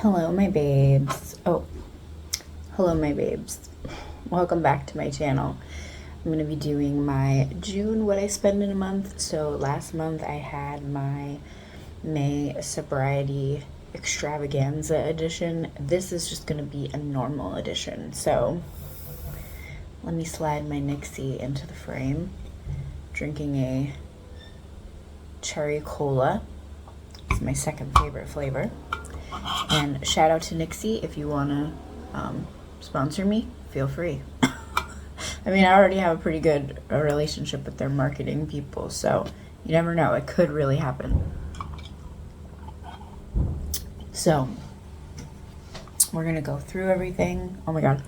Hello, my babes. Hello, my babes. Welcome back to my channel. I'm going to be doing my June, what I spend in a month. So last month I had my May sobriety extravaganza edition. This is just going to be a normal edition. So let me slide my Nixie into the frame. Drinking a cherry cola. It's my second favorite flavor. And shout out to Nixie, if you want to sponsor me, feel free. I mean, I already have a pretty good relationship with their marketing people, so you never know. It could really happen. So, we're going to go through everything. Oh my god.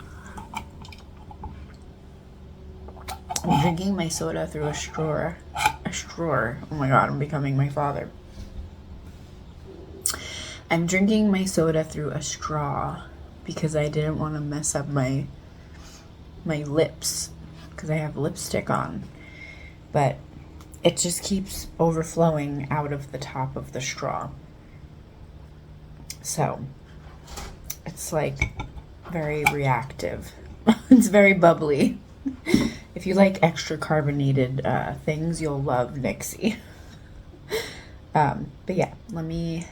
I'm drinking my soda through a straw. Oh my god, I'm becoming my father. I'm drinking my soda through a straw because I didn't want to mess up my lips because I have lipstick on. But it just keeps overflowing out of the top of the straw. So it's like very reactive. It's very bubbly. If you like extra carbonated things, you'll love Nixie. But yeah, let me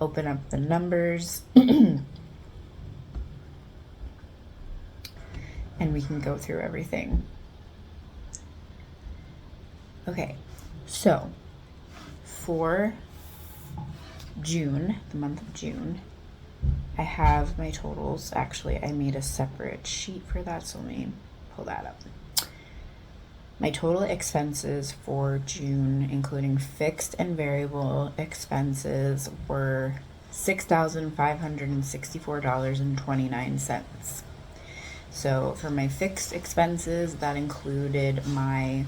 open up the numbers and we can go through everything. Okay, so for June, the month of June, I have my totals. Actually, I made a separate sheet for that, so let me pull that up. My total expenses for June, including fixed and variable expenses, were $6,564.29. So for my fixed expenses, that included my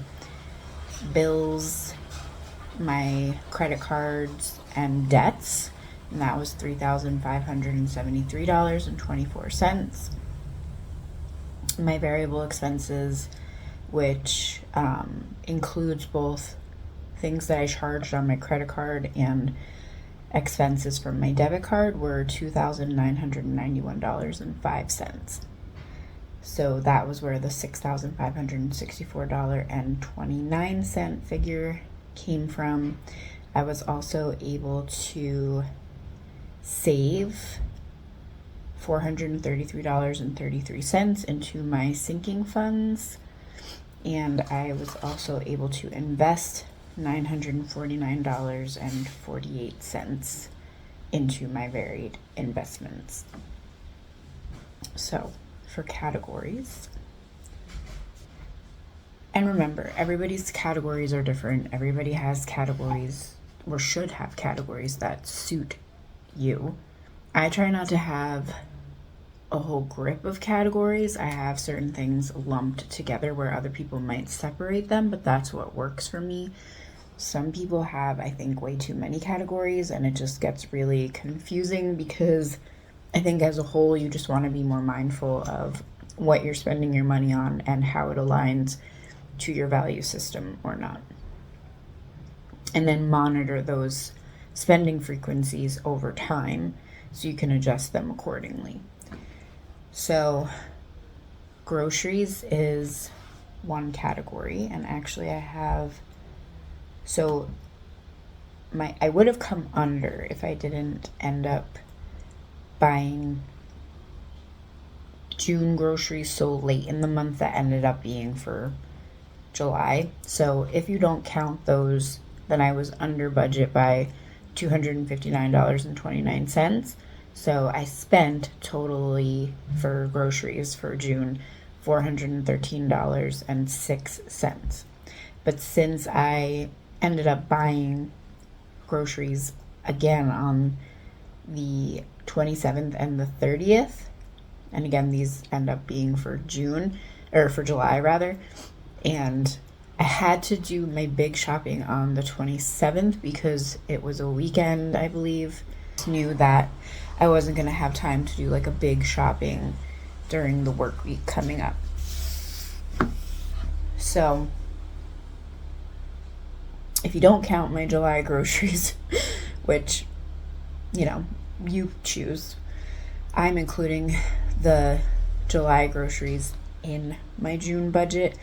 bills, my credit cards, and debts, and that was $3,573.24. My variable expenses, which includes both things that I charged on my credit card and expenses from my debit card, were $2,991.05. So that was where the $6,564.29 figure came from. I was also able to save $433.33 into my sinking funds. And I was also able to invest $949.48 into my varied investments. So, for categories. And remember, everybody's categories are different. Everybody has categories, or should have categories, that suit you. I try not to have a whole grip of categories. I have certain things lumped together where other people might separate them, but that's what works for me. Some people have, I think, way too many categories, and it just gets really confusing because I think as a whole you just want to be more mindful of what you're spending your money on and how it aligns to your value system or not. And then monitor those spending frequencies over time so you can adjust them accordingly. So groceries is one category, and actually I have, so I would have come under if I didn't end up buying June groceries so late in the month that ended up being for July. So if you don't count those, then I was under budget by $259.29. So I spent totally for groceries for June $413.06. But since I ended up buying groceries again on the 27th and the 30th, and again these end up being for June, or for July rather, and I had to do my big shopping on the 27th because it was a weekend, I believe. Knew that I wasn't going to have time to do like a big shopping during the work week coming up. So if you don't count my July groceries, which, you know, you choose, I'm including the July groceries in my June budget,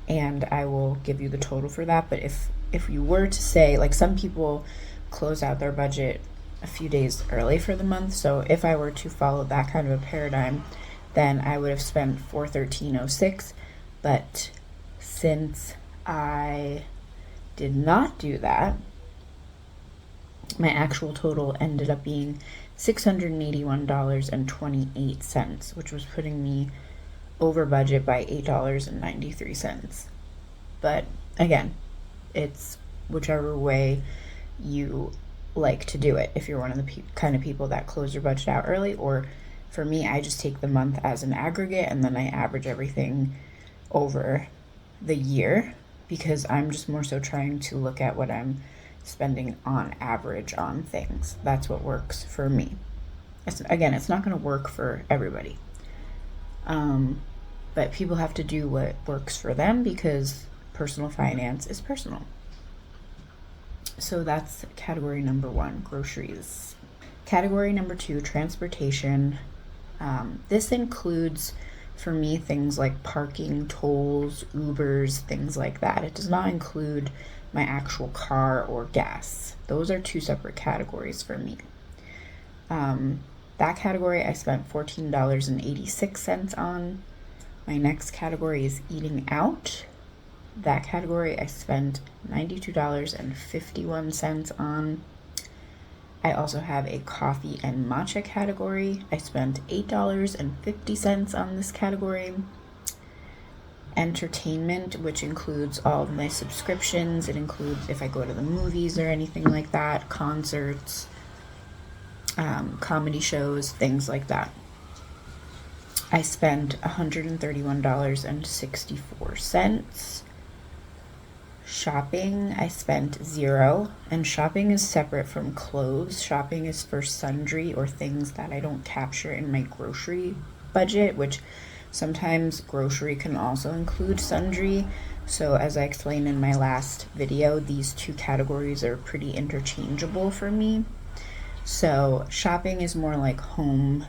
and I will give you the total for that. But if you were to say, like, some people close out their budget a few days early for the month, so if I were to follow that kind of a paradigm, then I would have spent $413.06. But since I did not do that, my actual total ended up being $681.28, which was putting me over budget by $8.93. But again, it's whichever way you like to do it. If you're one of the kind of people that close your budget out early, or for me, I just take the month as an aggregate and then I average everything over the year, because I'm just more so trying to look at what I'm spending on average on things. That's what works for me. It's not going to work for everybody. But people have to do what works for them, because personal finance is personal. So that's category number 1, groceries. Category number 2, transportation. This includes, for me, things like parking, tolls, Ubers, things like that. It does not include my actual car or gas. Those are 2 separate categories for me. That category I spent $14.86 on. My next category is eating out. That category I spent $92.51 on. I also have a coffee and matcha category. I spent $8.50 on this category. Entertainment, which includes all of my subscriptions. It includes if I go to the movies or anything like that, concerts, comedy shows, things like that. I spent $131.64. Shopping, I spent $0, and shopping is separate from clothes. Shopping is for sundry or things that I don't capture in my grocery budget, which sometimes grocery can also include sundry. So as I explained in my last video, these 2 categories are pretty interchangeable for me. So shopping is more like home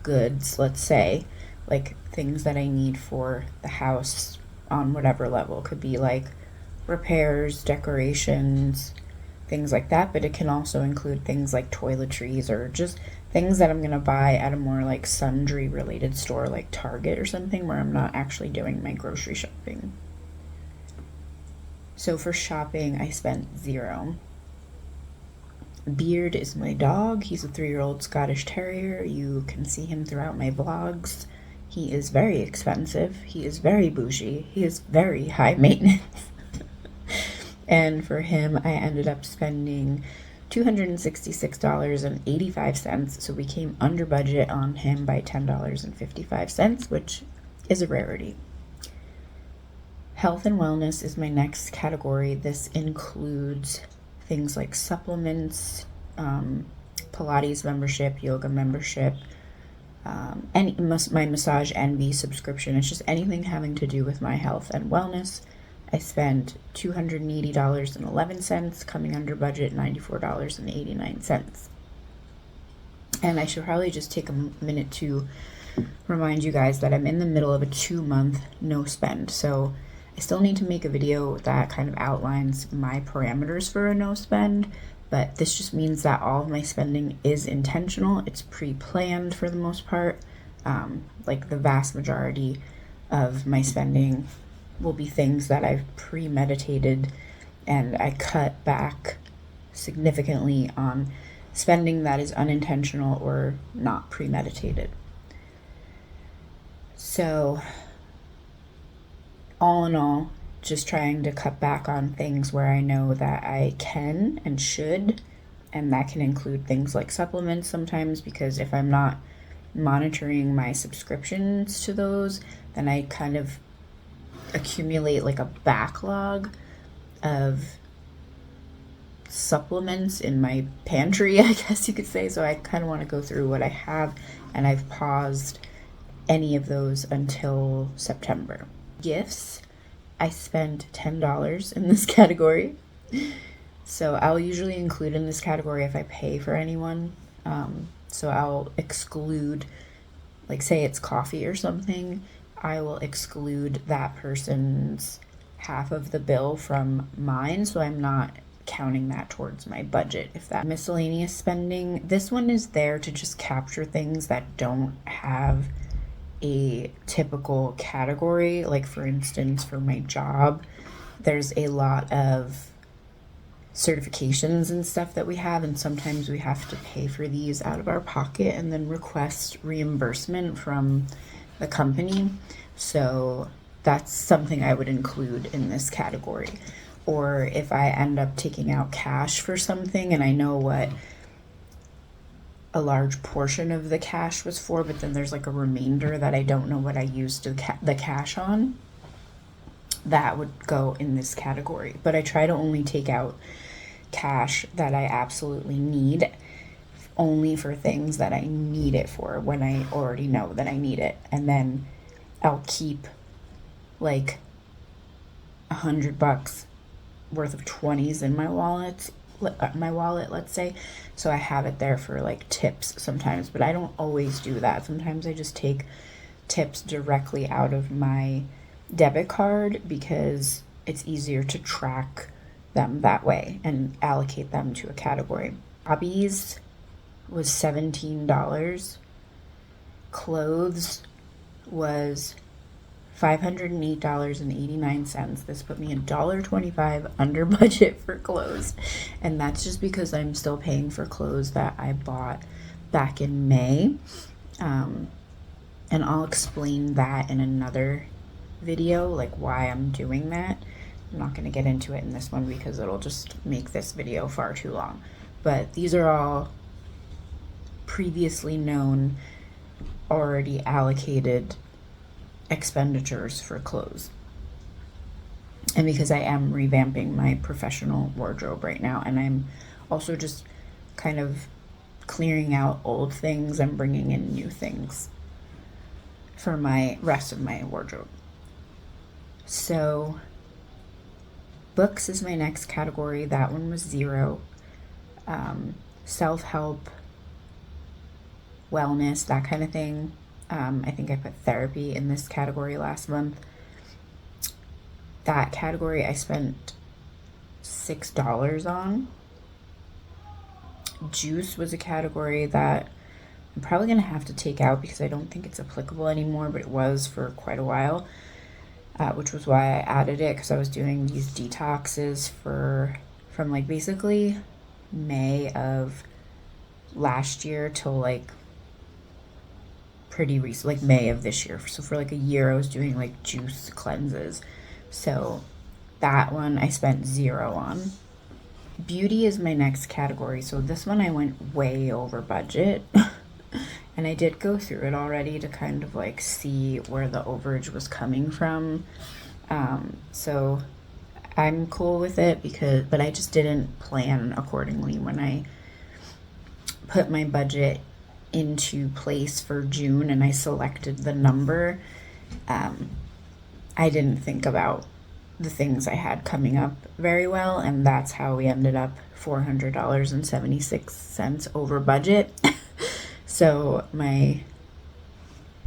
goods, let's say, like things that I need for the house on whatever level. Could be like repairs, decorations, things like that, but it can also include things like toiletries or just things that I'm going to buy at a more like sundry related store like Target or something, where I'm not actually doing my grocery shopping. So for shopping, I spent $0. Beard is my dog. He's a 3-year-old Scottish Terrier. You can see him throughout my vlogs. He is very expensive. He is very bougie. He is very high maintenance. And for him, I ended up spending $266.85. So we came under budget on him by $10.55, which is a rarity. Health and wellness is my next category. This includes things like supplements, Pilates membership, yoga membership, my Massage Envy subscription. It's just anything having to do with my health and wellness. I spent $280.11, coming under budget $94.89. And I should probably just take a minute to remind you guys that I'm in the middle of a 2-month no spend. So I still need to make a video that kind of outlines my parameters for a no spend, but this just means that all of my spending is intentional. It's pre-planned for the most part. Like the vast majority of my spending will be things that I've premeditated, and I cut back significantly on spending that is unintentional or not premeditated. So all in all, just trying to cut back on things where I know that I can and should, and that can include things like supplements sometimes, because if I'm not monitoring my subscriptions to those, then I kind of accumulate like a backlog of supplements in my pantry, I guess you could say. So I kind of want to go through what I have, and I've paused any of those until September. Gifts, I spent $10 in this category. So I'll usually include in this category if I pay for anyone. So I'll exclude, like say it's coffee or something, I will exclude that person's half of the bill from mine, so I'm not counting that towards my budget. If that miscellaneous spending, this one is there to just capture things that don't have a typical category. Like for instance, for my job, there's a lot of certifications and stuff that we have, and sometimes we have to pay for these out of our pocket and then request reimbursement from the company. So that's something I would include in this category. Or if I end up taking out cash for something and I know what a large portion of the cash was for, but then there's like a remainder that I don't know what I used the cash on, that would go in this category. But I try to only take out cash that I absolutely need, only for things that I need it for when I already know that I need it. And then I'll keep like $100 worth of 20s in my wallet, let's say, so I have it there for like tips sometimes. But I don't always do that. Sometimes I just take tips directly out of my debit card because it's easier to track them that way and allocate them to a category. Hobbies was $17. Clothes was $508.89. This put me $1.25 under budget for clothes, and that's just because I'm still paying for clothes that I bought back in May. And I'll explain that in another video, like why I'm doing that. I'm not going to get into it in this one because it'll just make this video far too long. But these are all previously known, already allocated expenditures for clothes. And because I am revamping my professional wardrobe right now, and I'm also just kind of clearing out old things and bringing in new things for my rest of my wardrobe. So books is my next category. That one was $0. Self-help, wellness, that kind of thing. I think I put therapy in this category last month. That category I spent $6 on. Juice was a category that I'm probably going to have to take out because I don't think it's applicable anymore, but it was for quite a while, which was why I added it, because I was doing these detoxes from like basically May of last year till like pretty recent, like May of this year. So for like a year I was doing like juice cleanses. So that one I spent $0 on. Beauty is my next category. So this one I went way over budget. And I did go through it already to kind of like see where the overage was coming from. So I'm cool with it but I just didn't plan accordingly when I put my budget into place for June and I selected the number. I didn't think about the things I had coming up very well, and that's how we ended up $400.76 over budget. So my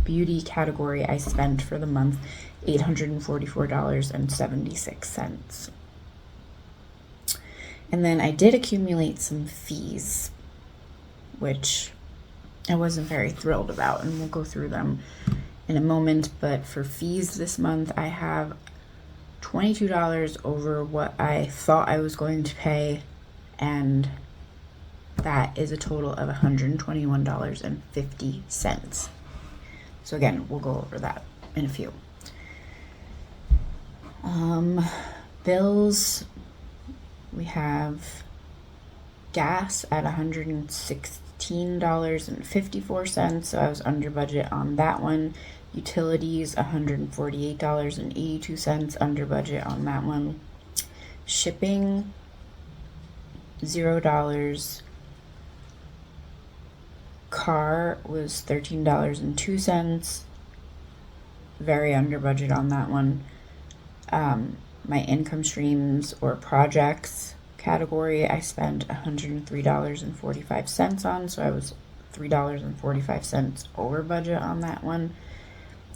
beauty category, I spent for the month $844.76. And then I did accumulate some fees, which I wasn't very thrilled about, and we'll go through them in a moment. But for fees this month, I have $22 over what I thought I was going to pay, and that is a total of $121.50. So again, we'll go over that in a few. Bills, we have gas at $116.54, so I was under budget on that one. Utilities, $148.82, under budget on that one. Shipping, $0. Car was $13.02, very under budget on that one. My income streams or projects category, I spent $103.45 on, so I was $3.45 over budget on that one.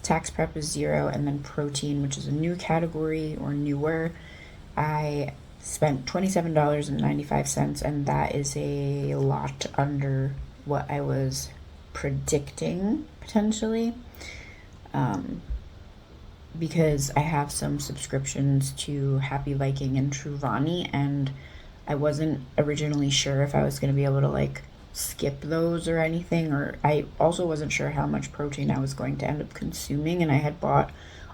Tax prep is 0, and then protein, which is a new category or newer, I spent $27.95, and that is a lot under what I was predicting potentially, because I have some subscriptions to Happy Viking and Truvani, and I wasn't originally sure if I was going to be able to like skip those or anything, or I also wasn't sure how much protein I was going to end up consuming, and I had bought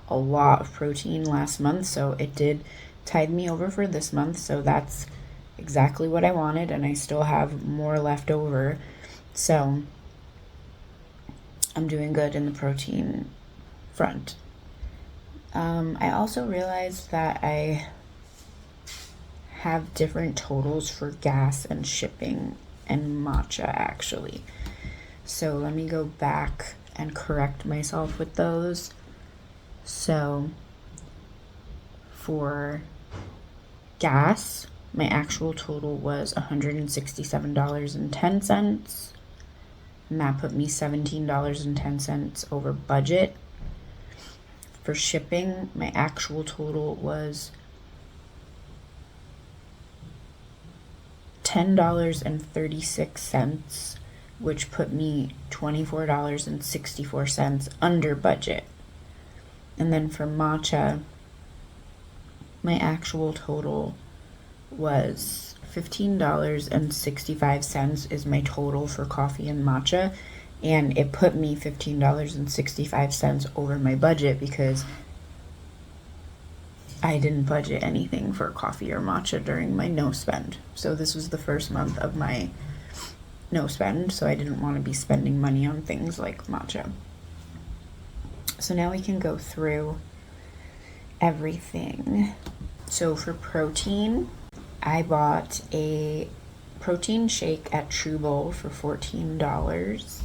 a lot of protein last month, so it did tide me over for this month, so that's exactly what I wanted, and I still have more left over, so I'm doing good in the protein front. I also realized that I have different totals for gas and shipping and matcha actually. So let me go back and correct myself with those. So for gas, my actual total was $167.10. And that put me $17.10 over budget. For shipping, my actual total was $10.36, which put me $24.64 under budget. And then for matcha, my actual total was $15.65 is my total for coffee and matcha, and it put me $15.65 over my budget because I didn't budget anything for coffee or matcha during my no spend. So this was the first month of my no spend, so I didn't want to be spending money on things like matcha. So now we can go through everything. So for protein, I bought a protein shake at True Bowl for $14.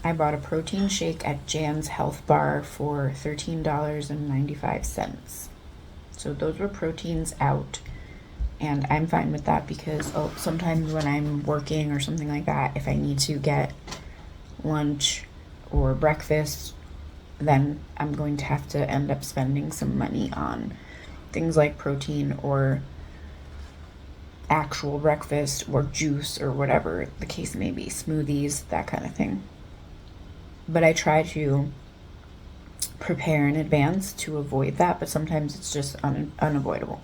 I bought a protein shake at Jan's Health Bar for $13.95. So those were proteins out, and I'm fine with that because sometimes when I'm working or something like that, if I need to get lunch or breakfast, then I'm going to have to end up spending some money on things like protein or actual breakfast or juice or whatever the case may be, smoothies, that kind of thing. But I try to prepare in advance to avoid that, but sometimes it's just unavoidable.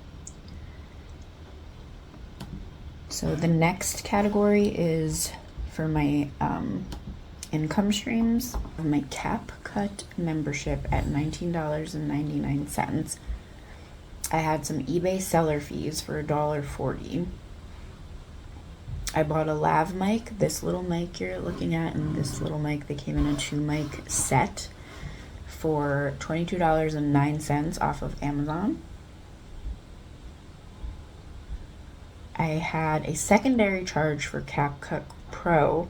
So the next category is for my income streams. My CapCut membership at $19.99. I had some eBay seller fees for $1.40. I bought a lav mic, this little mic you're looking at, and this little mic. They came in a 2-mic set for $22.09 off of Amazon. I had a secondary charge for CapCut Pro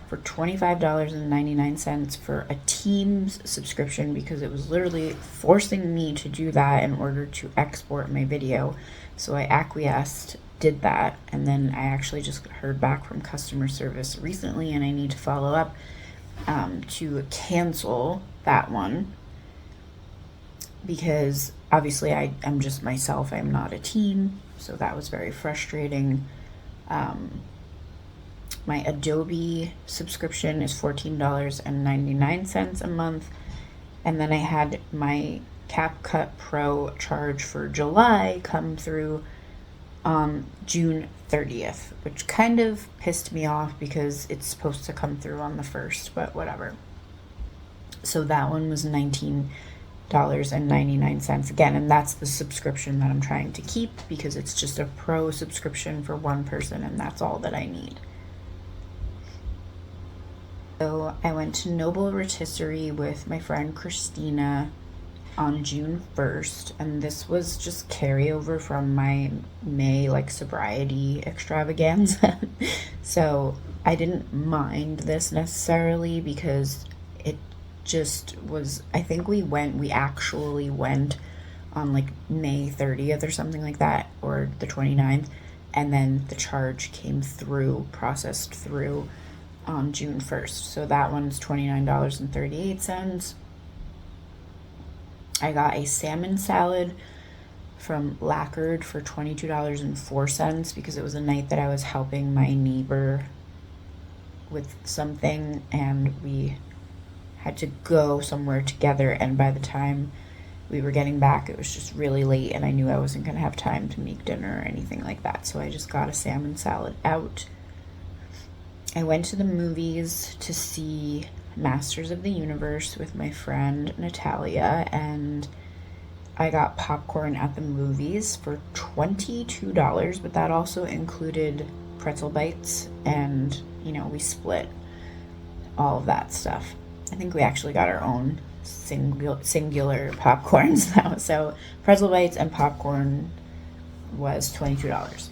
for $25.99 for a Teams subscription because it was literally forcing me to do that in order to export my video. So I acquiesced, did that, and then I actually just heard back from customer service recently, and I need to follow up to cancel that one because obviously I'm just myself. I'm not a team, so that was very frustrating. My Adobe subscription is $14.99 a month, and then I had my CapCut Pro charge for July come through on June 30th, which kind of pissed me off because it's supposed to come through on the 1st, but whatever. So that one was $19.99 again, and that's the subscription that I'm trying to keep because it's just a pro subscription for one person, and that's all that I need. So I went to Noble Rotisserie with my friend Christina on June 1st, and this was just carryover from my May sobriety extravaganza. So I didn't mind this necessarily because it just was, I think we actually went on May 30th or something like that, or the 29th, and then the charge came through, processed through on June 1st. So that one's $29.38. I got a salmon salad from Lacquered for $22.04 because it was a night that I was helping my neighbor with something and we had to go somewhere together, and by the time we were getting back it was just really late and I knew I wasn't going to have time to make dinner or anything like that, so I just got a salmon salad out. I went to the movies to see Masters of the Universe with my friend Natalia, and I got popcorn at the movies for $22, but that also included pretzel bites, and we split all of that stuff. I think we actually got our own singular popcorns now. So pretzel bites and popcorn was $22.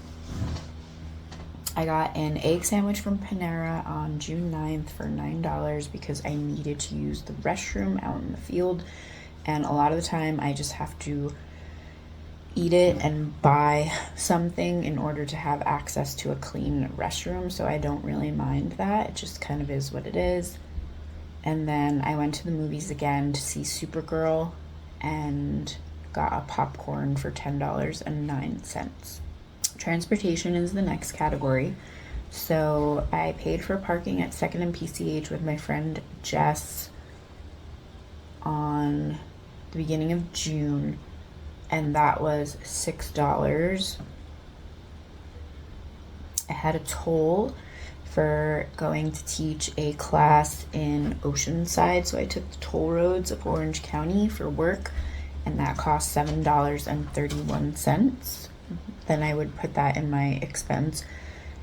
I got an egg sandwich from Panera on June 9th for $9 because I needed to use the restroom out in the field. And a lot of the time I just have to eat it and buy something in order to have access to a clean restroom. So I don't really mind that. It just kind of is what it is. And then I went to the movies again to see Supergirl and got a popcorn for $10.09. Transportation is the next category. So I paid for parking at 2nd and PCH with my friend Jess on the beginning of June, and that was $6. I had a toll for going to teach a class in Oceanside, so I took the toll roads of Orange County for work, and that cost $7.31. Then I would put that in my expense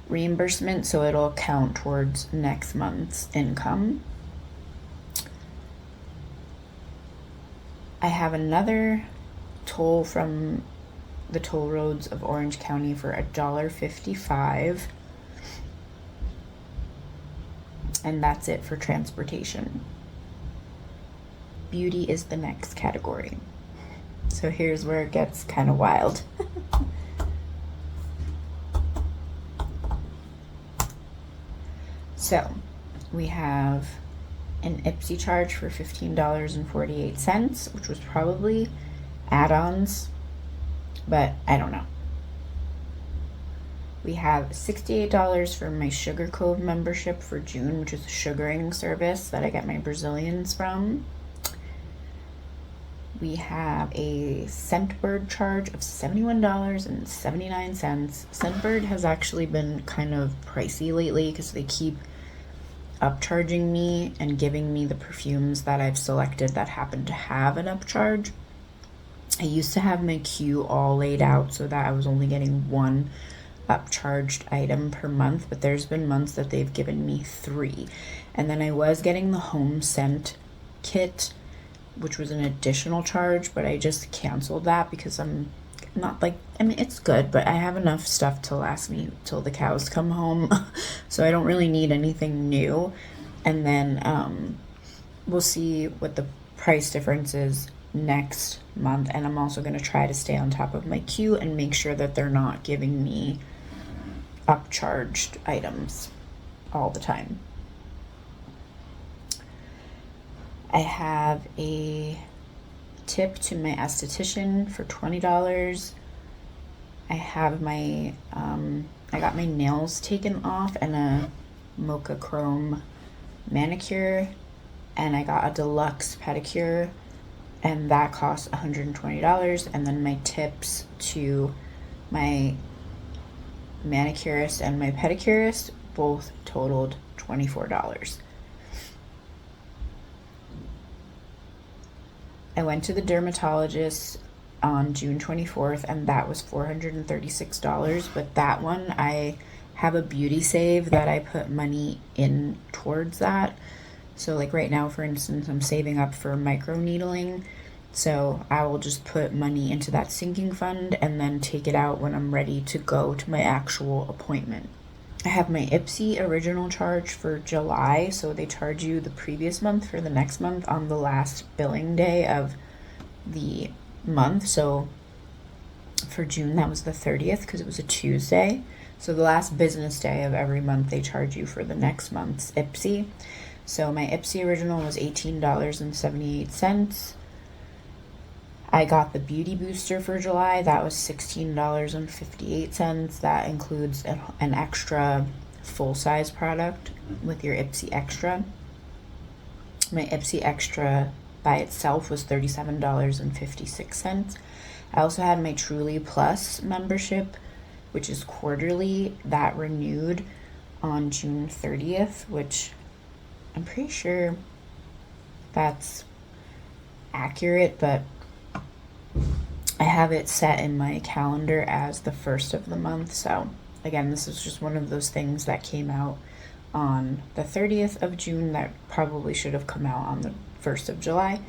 reimbursement, so it'll count towards next month's income. I have another toll from the toll roads of Orange County for $1.55. And that's it for transportation. Beauty is the next category. So here's where it gets kind of wild. So we have an Ipsy charge for $15.48, which was probably add-ons, but I don't know. We have $68 for my Sugar Cove membership for June, which is a sugaring service that I get my Brazilians from. We have a Scentbird charge of $71.79. Scentbird has actually been kind of pricey lately because they keep upcharging me and giving me the perfumes that I've selected that happen to have an upcharge. I used to have my queue all laid out so that I was only getting one upcharged item per month, but there's been months that they've given me 3. And then I was getting the home scent kit, which was an additional charge, but I just canceled that because I'm not it's good, but I have enough stuff to last me till the cows come home. So I don't really need anything new. And then we'll see what the price difference is next month, and I'm also going to try to stay on top of my queue and make sure that they're not giving me upcharged items all the time. I have a tip to my esthetician for $20. I have my I got my nails taken off and a mocha chrome manicure, and I got a deluxe pedicure, and that cost $120. And then my tips to my manicurist and my pedicurist both totaled $24. I went to the dermatologist on June 24th, and that was $436, but that one I have a beauty save that I put money in towards that. So like right now, for instance, I'm saving up for micro needling, so I will just put money into that sinking fund and then take it out when I'm ready to go to my actual appointment. I have my Ipsy original charge for July, so they charge you the previous month for the next month on the last billing day of the month. So For June, that was the 30th because it was a Tuesday. So the last business day of every month, they charge you for the next month's IPSI. So my IPSI original was $18.78. I got the Beauty Booster for July. That was $16.58. That includes an extra full-size product with your IPSI Extra. My IPSI Extra by itself was $37.56. I also had my Truly Plus membership, which is quarterly, that renewed on June 30th, which I'm pretty sure that's accurate, but I have it set in my calendar as the first of the month. So again, this is just one of those things that came out on the 30th of June that probably should have come out on the 1st of July.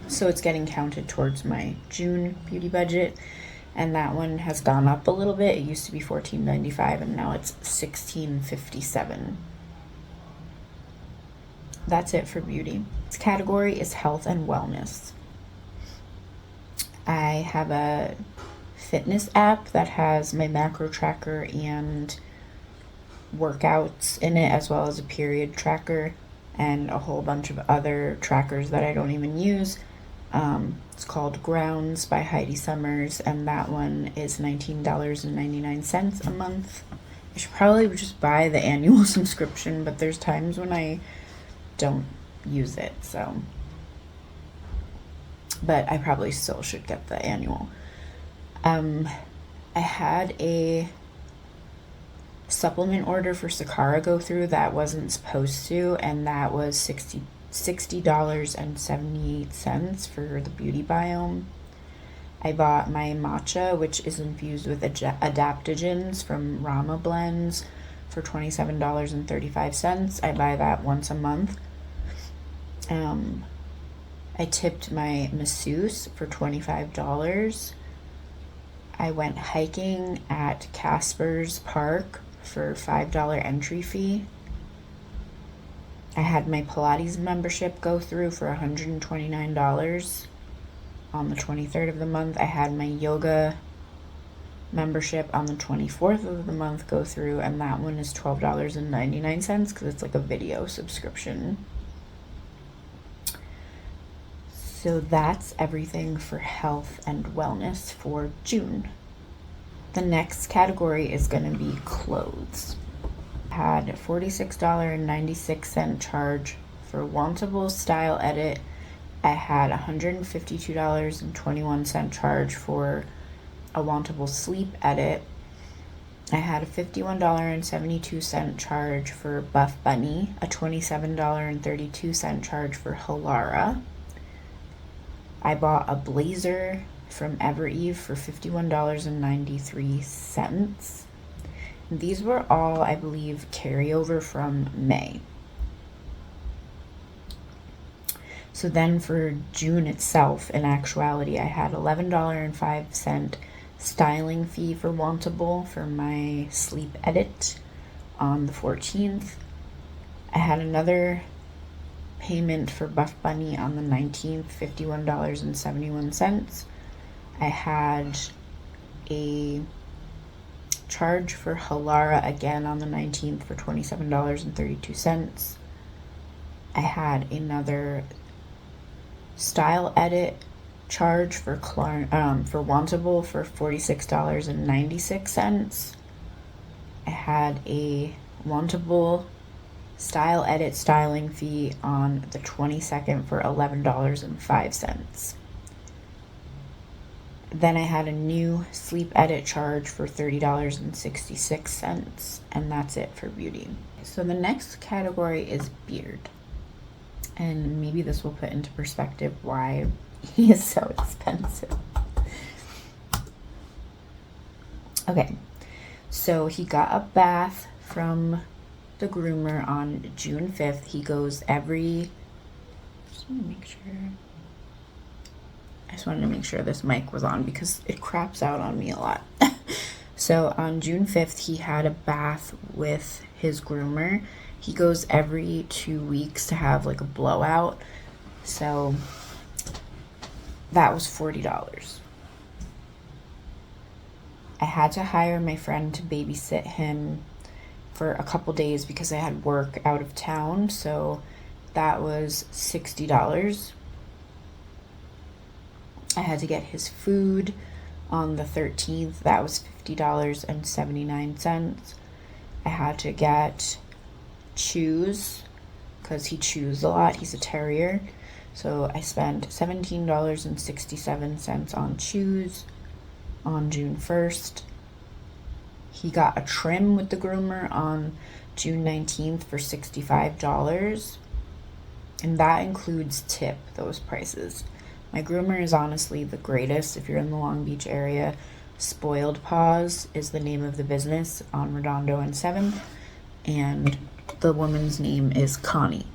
So it's getting counted towards my June beauty budget. And that one has gone up a little bit. It used to be $14.95 and now it's $16.57. That's it for beauty. This category is health and wellness. I have a fitness app that has my macro tracker and workouts in it, as well as a period tracker and a whole bunch of other trackers that I don't even use. It's called Grounds by Heidi Summers, and that one is $19.99 a month. I should probably just buy the annual subscription, but there's times when I don't use it, so. But I probably still should get the annual. I had a supplement order for Sakara go through that wasn't supposed to, and that was $60.78 for the beauty biome. I bought my matcha, which is infused with adaptogens from Rama Blends, for $27.35. I buy that once a month. I tipped my masseuse for $25. I went hiking at Casper's Park for $5 entry fee. I had my Pilates membership go through for $129 on the 23rd of the month. I had my yoga membership on the 24th of the month go through, and that one is $12.99 because it's like a video subscription. So that's everything for health and wellness for June. The next category is going to be clothes. I had a $46.96 charge for Wantable Style Edit. I had $152.21 charge for a Wantable Sleep Edit. I had a $51.72 charge for Buff Bunny, a $27.32 charge for Halara. I bought a blazer from Evereve for $51.93. These were all, I believe, carryover from May. So then for June itself, in actuality, I had $11.05 styling fee for Wantable for my sleep edit on the 14th. I had another payment for Buff Bunny on the 19th, $51.71. I had a charge for Halara again on the 19th for $27.32. I had another style edit charge for Wantable for $46.96. I had a Wantable style edit styling fee on the 22nd for $11.05. Then I had a new sleep edit charge for $30.66, and that's it for beauty. So the next category is beard. And maybe this will put into perspective why he is so expensive. Okay, so he got a bath from the groomer on June 5th. He goes every, just want to make sure, I just wanted to make sure this mic was on because it craps out on me a lot. So on June 5th, he had a bath with his groomer. He goes every 2 weeks to have like a blowout. So that was $40. I had to hire my friend to babysit him for a couple days because I had work out of town, so that was $60. I had to get his food on the 13th. That was $50.79. I had to get chews because he chews a lot. He's a terrier. So I spent $17.67 on chews on June 1st. He got a trim with the groomer on June 19th for $65. And that includes tip, those prices. My groomer is honestly the greatest. If you're in the Long Beach area, Spoiled Paws is the name of the business on Redondo and 7th. And the woman's name is Connie.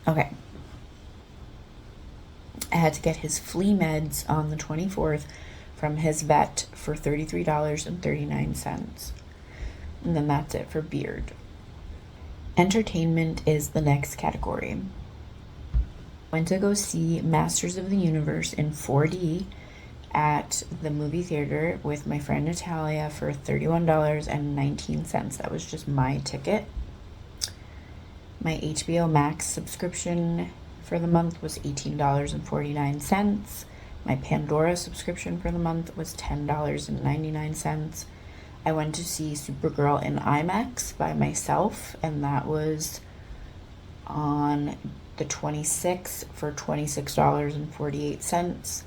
Okay. I had to get his flea meds on the 24th from his vet for $33.39. And then that's it for beard. Entertainment is the next category. Went to go see Masters of the Universe in 4D at the movie theater with my friend Natalia for $31.19. That was just my ticket. My HBO Max subscription for the month was $18.49. My Pandora subscription for the month was $10.99. I went to see Supergirl in IMAX by myself, and that was on the 26th for $26.48.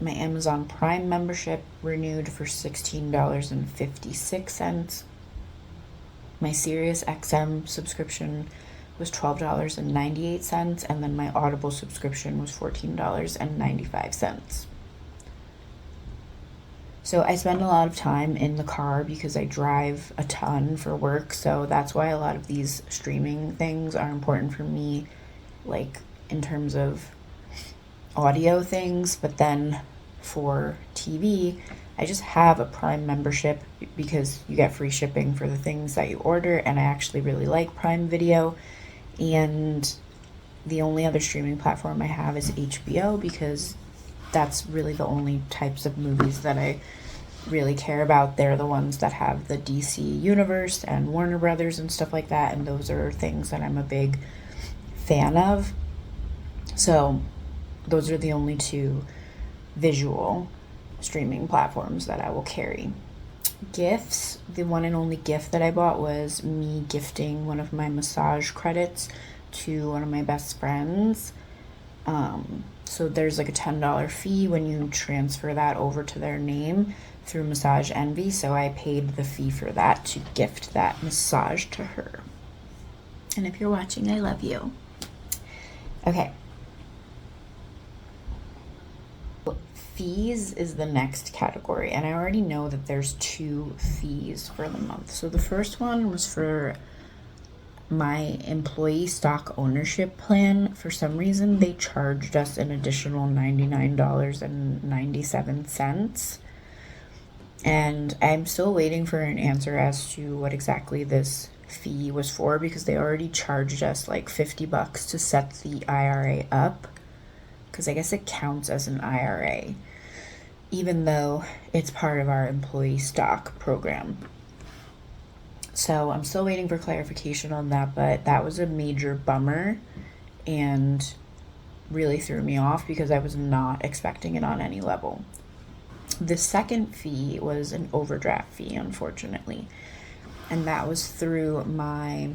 My Amazon Prime membership renewed for $16.56. My Sirius XM subscription was $12.98, and then my Audible subscription was $14.95. So I spend a lot of time in the car because I drive a ton for work, so that's why a lot of these streaming things are important for me, like in terms of audio things. But then for TV, I just have a Prime membership because you get free shipping for the things that you order, and I actually really like Prime Video. And the only other streaming platform I have is HBO because that's really the only types of movies that I really care about. They're the ones that have the DC universe and Warner Brothers and stuff like that, and those are things that I'm a big fan of. So those are the only two visual streaming platforms that I will carry. Gifts, the one and only gift that I bought was me gifting one of my massage credits to one of my best friends. So there's like a $10 fee when you transfer that over to their name through Massage Envy. So I paid the fee for that to gift that massage to her. And if you're watching, I love you. Okay. Fees is the next category, and I already know that there's 2 fees for the month. So the first one was for my employee stock ownership plan. For some reason, they charged us an additional $99.97. And I'm still waiting for an answer as to what exactly this fee was for, because they already charged us like $50 to set the IRA up, because I guess it counts as an IRA, even though it's part of our employee stock program. So I'm still waiting for clarification on that, but that was a major bummer and really threw me off because I was not expecting it on any level. The second fee was an overdraft fee, unfortunately, and that was through my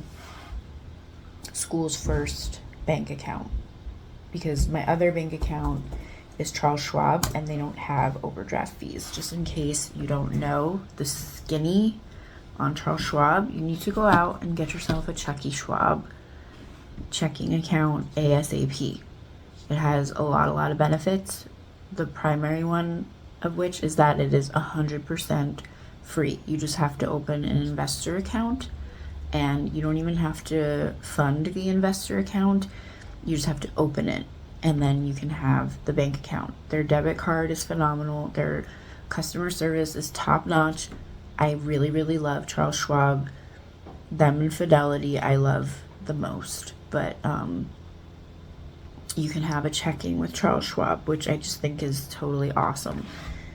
School's First bank account, because my other bank account is Charles Schwab and they don't have overdraft fees. Just in case you don't know, the skinny on Charles Schwab, you need to go out and get yourself a Chucky Schwab checking account ASAP. It has a lot of benefits. The primary one of which is that it is 100% free. You just have to open an investor account, and you don't even have to fund the investor account. You just have to open it, and then you can have the bank account. Their debit card is phenomenal. Their customer service is top notch. I really love Charles Schwab. Them and Fidelity I love the most, but you can have a checking with Charles Schwab, which I just think is totally awesome.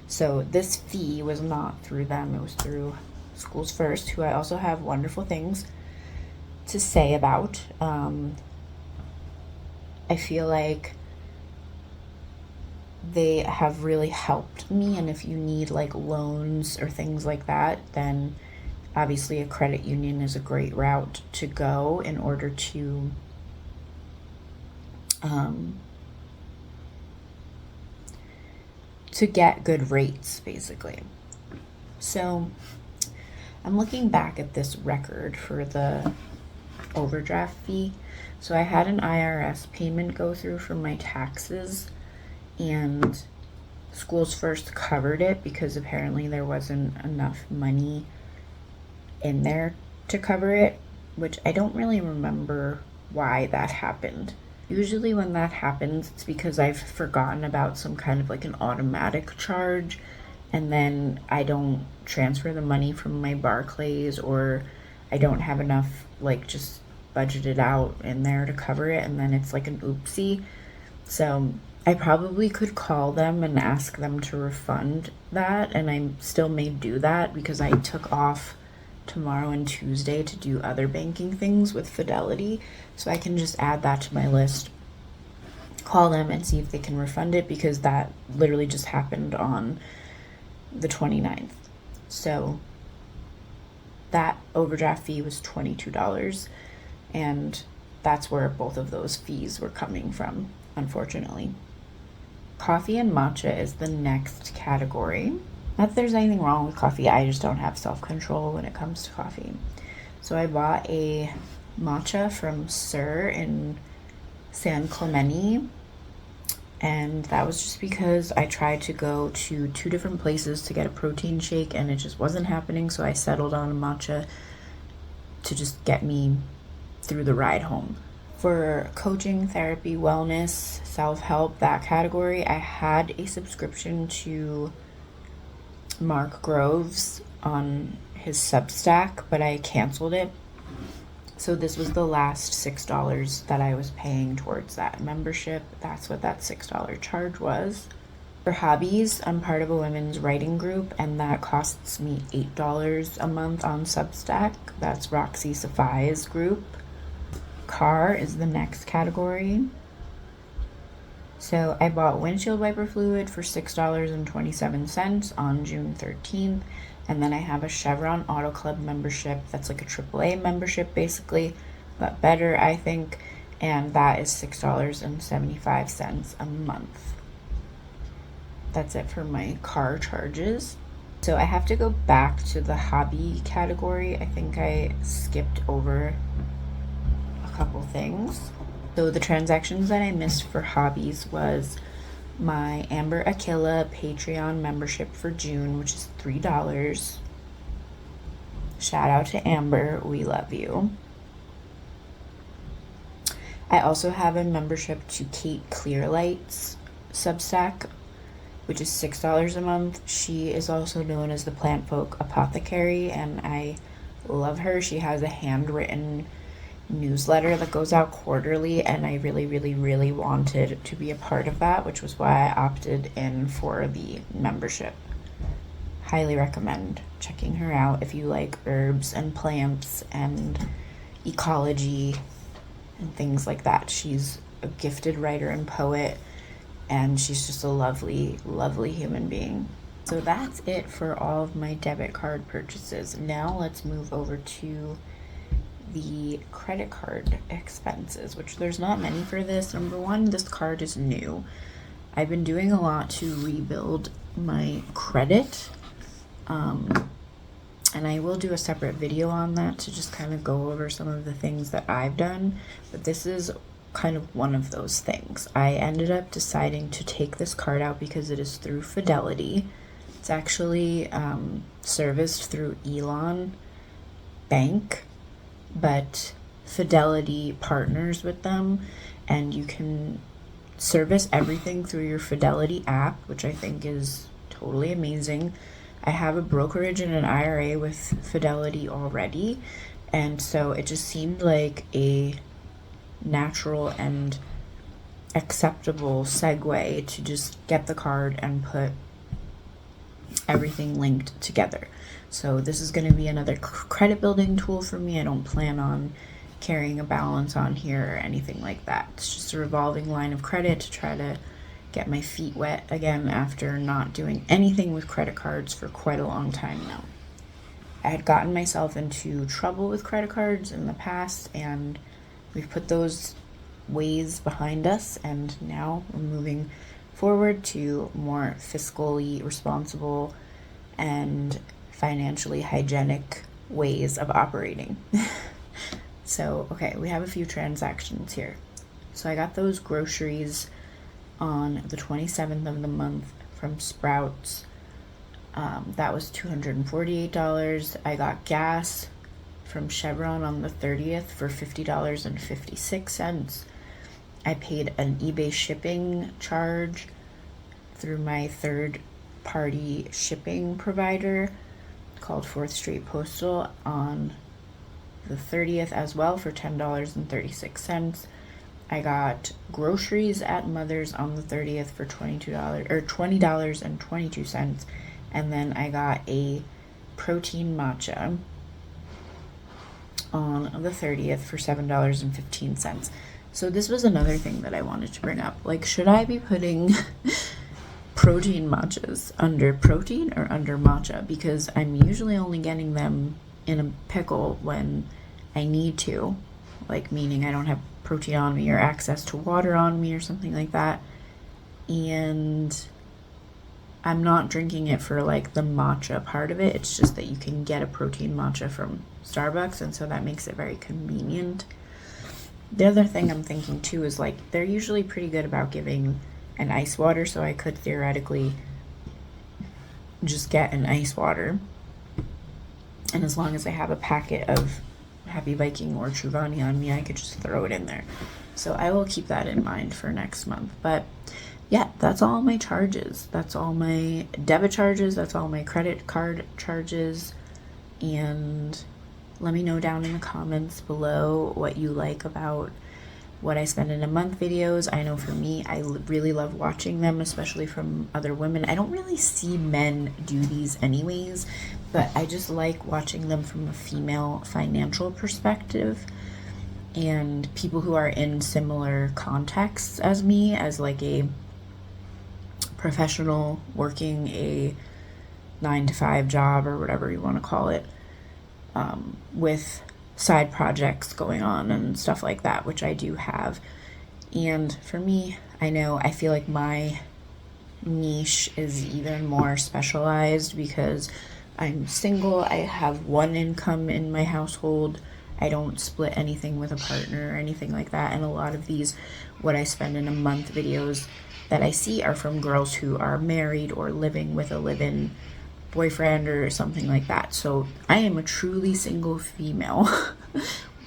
So this fee was not through them, it was through Schools First, who I also have wonderful things to say about. I feel like they have really helped me, and if you need like loans or things like that, then obviously a credit union is a great route to go in order to get good rates, basically. So I'm looking back at this record for the overdraft fee. So I had an IRS payment go through for my taxes, and Schools First covered it because apparently there wasn't enough money in there to cover it, which I don't really remember why that happened. Usually when that happens, it's because I've forgotten about some kind of like an automatic charge, and then I don't transfer the money from my Barclays, or I don't have enough like just budgeted out in there to cover it, and then it's like an oopsie. So I probably could call them and ask them to refund that, and I still may do that because I took off tomorrow and Tuesday to do other banking things with Fidelity, so I can just add that to my list, call them and see if they can refund it, because that literally just happened on the 29th. So that overdraft fee was $22, and that's where both of those fees were coming from, unfortunately. Coffee and matcha is the next category. Not that there's anything wrong with coffee, I just don't have self-control when it comes to coffee. So I bought a matcha from Sir in San Clemente, and that was just because I tried to go to 2 different places to get a protein shake and it just wasn't happening, so I settled on a matcha to just get me through the ride home. For coaching, therapy, wellness, self-help, that category, I had a subscription to Mark Groves on his Substack, but I canceled it. So this was the last $6 that I was paying towards that membership. That's what that $6 charge was. For hobbies, I'm part of a women's writing group, and that costs me $8 a month on Substack. That's Roxy Safai's group. Car is the next category. So I bought windshield wiper fluid for $6.27 on June 13th. And then I have a Chevron Auto Club membership. That's like a AAA membership basically, but better, I think. And that is $6.75 a month. That's it for my car charges. So I have to go back to the hobby category. I think I skipped over a couple things. So the transactions that I missed for hobbies was my Amber Aquila Patreon membership for June, which is $3. Shout out to Amber, we love you. I also have a membership to Kate Clearlight's Substack, which is $6 a month. She is also known as the Plant Folk Apothecary, and I love her. She has a handwritten newsletter that goes out quarterly, and I really wanted to be a part of that, which was why I opted in for the membership. Highly recommend checking her out if you like herbs and plants and ecology and things like that. She's a gifted writer and poet, and she's just a lovely human being. So that's it for all of my debit card purchases. Now let's move over to the credit card expenses, which there's not many for this. Number one, this card is new. I've been doing a lot to rebuild my credit, and I will do a separate video on that to just kind of go over some of the things that I've done, but this is kind of one of those things. I ended up deciding to take this card out because it is through Fidelity. It's actually serviced through Elon Bank, but Fidelity partners with them, and you can service everything through your Fidelity app, which I think is totally amazing. I have a brokerage and an IRA with Fidelity already, and so it just seemed like a natural and acceptable segue to just get the card and put everything linked together. So this is going to be another credit building tool for me. I don't plan on carrying a balance on here or anything like that. It's just a revolving line of credit to try to get my feet wet again after not doing anything with credit cards for quite a long time now. I had gotten myself into trouble with credit cards in the past, and we've put those ways behind us, and now we're moving forward to more fiscally responsible and financially hygienic ways of operating. So, okay, we have a few transactions here. So I got those groceries on the 27th of the month from Sprouts. That was $248. I got gas from Chevron on the 30th for $50.56. I paid an eBay shipping charge through my third-party shipping provider called 4th Street Postal on the 30th as well for $10.36. I got groceries at Mother's on the 30th for $20.22, and then I got a protein matcha on the 30th for $7.15. So this was another thing that I wanted to bring up. Like, should I be putting protein matchas under protein or under matcha? Because I'm usually only getting them in a pickle when I need to, like, meaning I don't have protein on me or access to water on me or something like that. And I'm not drinking it for like the matcha part of it. It's just that you can get a protein matcha from Starbucks, and so that makes it very convenient. The other thing I'm thinking too is, like, they're usually pretty good about giving an ice water, so I could theoretically just get an ice water, and as long as I have a packet of Happy Viking or Chuvani on me, I could just throw it in there. So I will keep that in mind for next month. But yeah, that's all my charges. That's all my debit charges. That's all my credit card charges. And let me know down in the comments below what you like about what I spend in a month videos. I know for me, I really love watching them, especially from other women. I don't really see men do these anyways, but I just like watching them from a female financial perspective, and people who are in similar contexts as me, as like a professional working a 9-to-5 job or whatever you want to call it, with side projects going on and stuff like that, which I do have. And for me, I feel like my niche is even more specialized because I'm single. I have one income in my household. I don't split anything with a partner or anything like that. And a lot of these, what I spend in a month videos that I see are from girls who are married or living with a live-in boyfriend or something like that. So I am a truly single female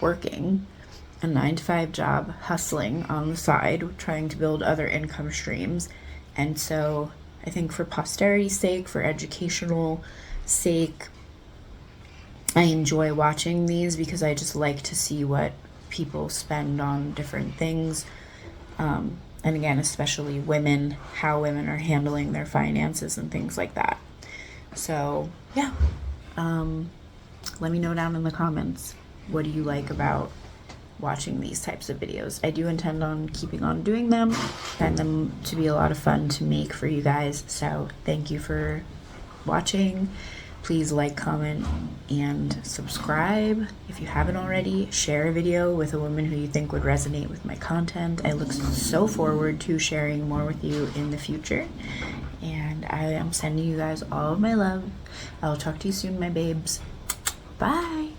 working a 9-to-5 job, hustling on the side, trying to build other income streams. And so I think for posterity's sake, for educational sake, I enjoy watching these because I just like to see what people spend on different things. And again, especially women, how women are handling their finances and things like that. So yeah, let me know down in the comments, what do you like about watching these types of videos? I do intend on keeping on doing them. Find them to be a lot of fun to make for you guys. So thank you for watching. Please like, comment, and subscribe if you haven't already. Share a video with a woman who you think would resonate with my content. I look so forward to sharing more with you in the future. And I am sending you guys all of my love. I will talk to you soon, my babes. Bye.